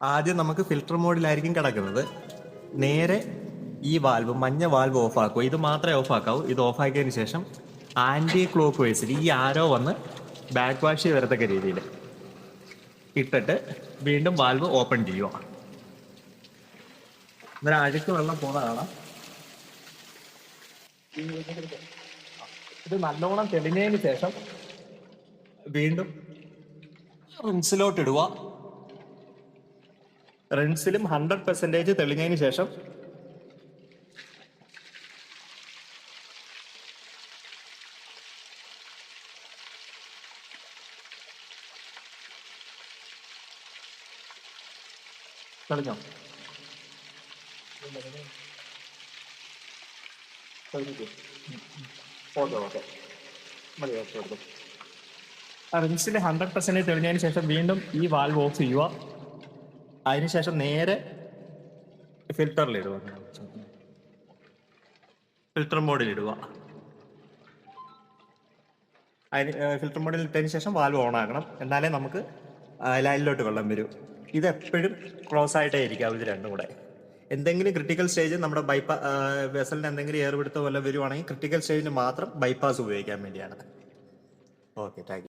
ആദ്യം നമുക്ക് ഫിൽട്ടർ മോഡിലായിരിക്കും കിടക്കുന്നത്. നേരെ ഈ വാൽവ്, മഞ്ഞ വാൽവ് ഓഫ് ആക്കുക. ഇത് മാത്രമേ ഓഫ് ആക്കാവൂ. ഇത് ഓഫ് ആക്കിയതിന് ശേഷം ആന്റി ക്ലോക്ക് വൈസിൽ ഈ ആരോ വന്ന് ബാക്ക് വാഷ് വരത്തക്ക രീതിയിൽ ഇട്ടിട്ട് വീണ്ടും വാൽവ് ഓപ്പൺ ചെയ്യുക. അന്നേരം അഴുക്ക് വെള്ളം പോകുന്നതാണ്. ഇത് നല്ലോണം തെളിഞ്ഞതിന് ശേഷം വീണ്ടും റിൻസിലോട്ട് ഇടുക. റിൻസിലും 100% തെളിഞ്ഞതിന് ശേഷം തെളിഞ്ഞോ? ഓക്കെ മതി. ഓക്കെ. റിൻസിൽ 100% തെളിഞ്ഞതിന് ശേഷം വീണ്ടും ഈ വാൽവ് ഓഫ് ചെയ്യുക. അതിനുശേഷം നേരെ ഫിൽറ്ററിലിടുക. ഫിൽറ്റർ മോഡിലിടുക. ഫിൽറ്റർ മോഡിൽ ഇട്ടതിന് ശേഷം വാൽവ് ഓൺ ആക്കണം. എന്നാലേ നമുക്ക് ലൈനിലോട്ട് വെള്ളം വരൂ. ഇതെപ്പോഴും ക്ലോസ് ആയിട്ടേ ഇരിക്കാവും ഇത് രണ്ടും കൂടെ. എന്തെങ്കിലും ക്രിട്ടിക്കൽ സ്റ്റേജ് നമ്മുടെ വെസലിന് എന്തെങ്കിലും എയർ പിടുത്തോ വല്ല വരുവാണെങ്കിൽ ക്രിട്ടിക്കൽ സ്റ്റേജിന് മാത്രം ബൈപ്പാസ് ഉപയോഗിക്കാൻ വേണ്ടിയാണ്. Okay, thank you.